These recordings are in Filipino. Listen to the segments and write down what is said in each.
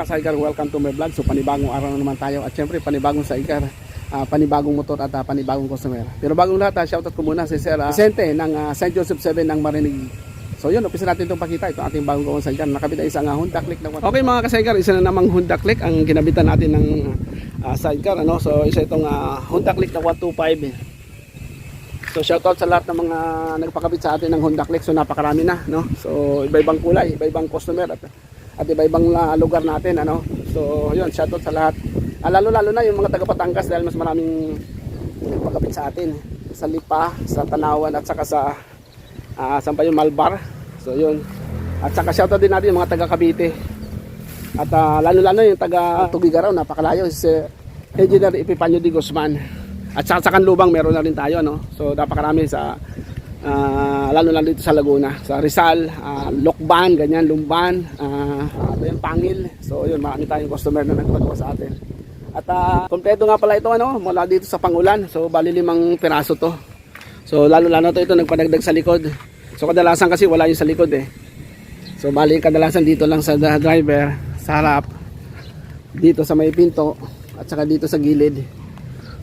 ka-sidecar, welcome to my vlog. So panibagong araw na naman tayo at syempre panibagong sidecar, panibagong motor at panibagong customer. Pero bagong lahat, shoutout ko muna si Sir Vicente ng St. Joseph 7 ng Marinig. So yun, umpisa natin itong pakita. Ito ating bagong gawang sidecar. Nakabit ay isang Honda Click na 125. Okay mga ka-sidecar, isa na namang Honda Click ang ginabitan natin ng sidecar. So isa itong Honda Click na 125. So shoutout sa lahat ng mga nagpakabit sa atin ng Honda Click. So napakarami na, no? So iba-ibang kulay, iba-ibang customer at iba-ibang lugar natin, ano? So yun, shoutout sa lahat. Lalo-lalo na yung mga taga Batangas dahil mas maraming nagpakabit sa atin. Sa Lipa, sa Tanawan at saka sa saan pa yung Malbar. So yun. At saka shoutout din natin yung mga taga Cavite. At lalo-lalo yung taga Tugigaraw, napakalayo si Engineer Epifanio D. Guzman. At sa Kanlubang meron na rin tayo, no? So napakarami sa lalo na dito sa Laguna, sa Rizal, Lokban, ganyan, Lumban, yung Pangil. So yun, marami tayong customer na nagpagawa sa atin. At kompleto nga pala ito, ano, mula dito sa Pangulan. So bali 5 piraso to. So lalo to ito nagpadagdag sa likod. So kadalasan kasi wala yung sa likod eh. So bali kadalasan dito lang sa driver, sa harap, dito sa may pinto at saka dito sa gilid.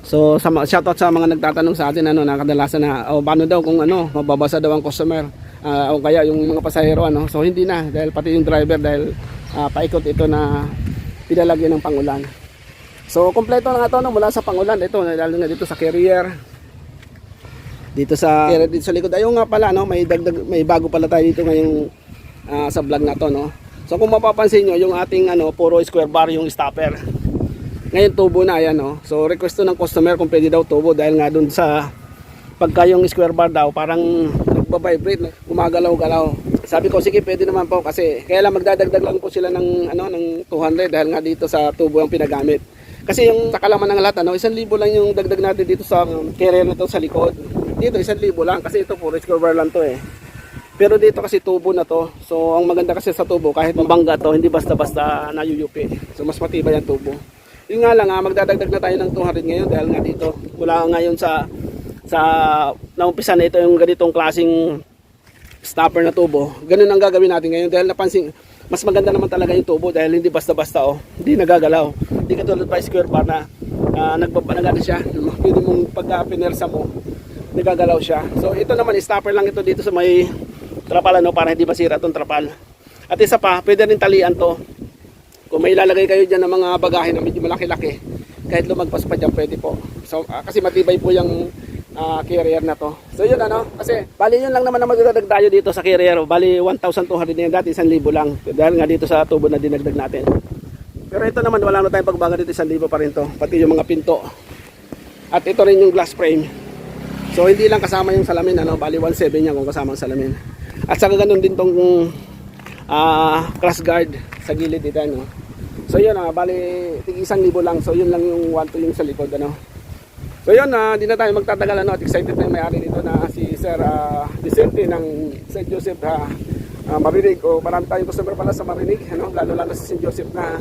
So shoutout sa mga nagtatanong sa atin, ano, na kadalasan na paano daw kung ano, mababasa daw ang customer o kaya yung mga pasahero, ano. So hindi na, dahil pati yung driver, dahil paikot ito na pinalagyan ng Pangulan. So kompleto na nga ito, no, mula sa Pangulan, ito lalo na dito sa carrier, dito sa likod. Ayun nga pala, no, may bago pala tayo dito ngayong sa vlog na to, no. So kung mapapansin nyo, yung ating puro square bar yung stopper. Ngayon tubo na, ayan, no. So request to ng customer kung pwede daw tubo, dahil nga dun sa pagka yung square bar daw parang nagba-vibrate, gumagalaw-galaw. Sabi ko sige, pwede naman po, kasi kaya lang magdadagdag lang po sila ng ng 200 dahil nga dito sa tubo ang pinagamit. Kasi yung sa kalaman ng lahat, 1,000 lang yung dagdag natin dito sa carrier na to sa likod. Dito 1,000 lang kasi ito puro square bar lang to eh. Pero dito kasi tubo na to. So ang maganda kasi sa tubo, kahit mabangga to, hindi basta-basta nayuyupi. So mas matibay ang tubo. Yun nga lang, magdadagdag na tayo ng 200 ngayon dahil nga dito wala ngayon sa naumpisa na ito yung ganitong klaseng stopper na tubo. Ganun ang gagawin natin ngayon dahil napansin, mas maganda naman talaga yung tubo dahil hindi basta-basta, hindi nagagalaw. Hindi katulad pa square bar na nagbabanagan siya. Pwede mong pagka-pinersa mo, nagagalaw siya. So ito naman, stopper lang ito dito sa may trapal, para hindi masira itong trapal. At isa pa, pwede rin talian to. Kung may ilalagay kayo dyan ng mga bagahe na medyo malaki-laki, kahit lumagpas pa dyan, pwede po. So, kasi matibay po yung carrier na to. So yun, kasi bali yun lang naman na magdadagdag tayo dito sa carrier. Bali 1,200 na yun, dati 1,000 lang. Dahil nga dito sa tubo na dinagdag natin. Pero ito naman, wala na tayong pagbaga dito, 1,000 pa rin to. Pati yung mga pinto. At ito rin yung glass frame. So hindi lang kasama yung salamin, bali 1,700 yan kung kasama ang salamin. At saka ganun din tong crash guard sa gilid dito, So yun, bali tig 1,000 lang. So yun lang yung 1,200 yung sa likod, So yun, di na tayo magtatagal, at excited na yung may-ari dito na si Sir Vicente ng St. Joseph Marinig. O marami tayong customer pala sa Marinig, lalo sa St. Joseph na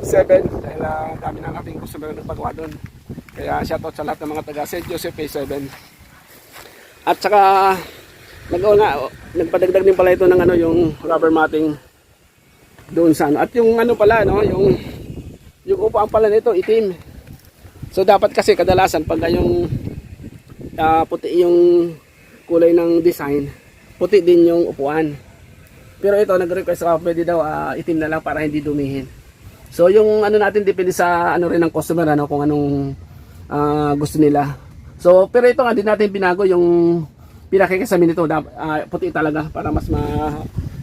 7 dahil dami na nating customer na nagpagawa doon. Kaya shoutout sa lahat ng mga taga St. Joseph A7. At saka nagpadagdag din pala ito ng yung rubber matting doon sa at yung pala, yung upuan pala nito itim. So dapat kasi kadalasan pag yung puti yung kulay ng design, puti din yung upuan. Pero ito nag-request ako, pwede daw itim na lang para hindi dumihin. So yung natin depende sa rin ng customer, kung anong gusto nila. So pero ito nga din natin binago yung pinakikasamin nito, puti talaga para mas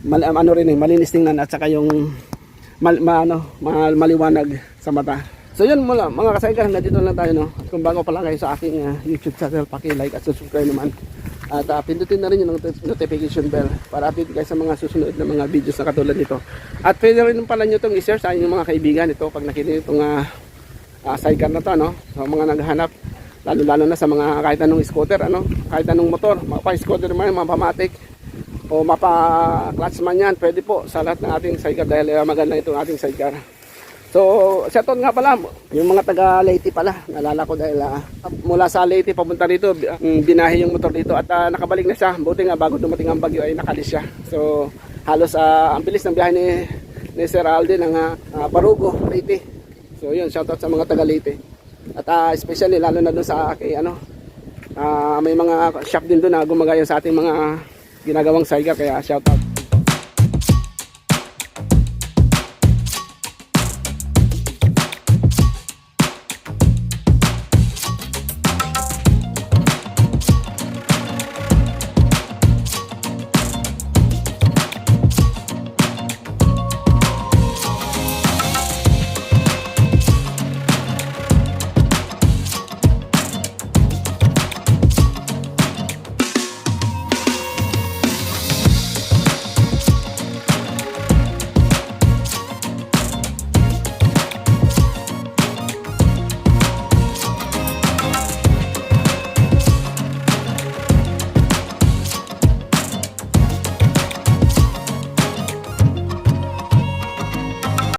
malinis tingnan at saka yung maliwanag sa mata. So yun mula mga kasaygan, dito lang tayo, At kung bago pa lang kayo sa aking YouTube channel, paki-like at subscribe naman. At pindutin na rin yung notification bell para update kayo sa mga susunod na mga videos na katulad nito. At pwede rin pala nyo itong i-share sa inyong mga kaibigan ito pag nakita itong sidecar na to, sa mga naghahanap, lalo na sa mga kahit anong scooter, kahit anong motor, mapa-scooter man, mapa-matic o mapa-clutch man yan, pwede po sa lahat ng ating sidecar dahil maganda itong ating sidecar. So, shoutout nga pala, yung mga taga Leyte pala, nalala ko dahil mula sa Leyte papunta dito, binahe yung motor dito at nakabalik na siya. Buti nga bago dumating ang bagyo ay nakalis siya. So, halos ang bilis ng biyahe ni Sir Alden ng Barugo, Leyte. So yun, shoutout sa mga taga Leyte. At especially lalo na doon sa kay may mga shop din doon na gumagaya sa ating mga ginagawang sidecar, kaya shoutout.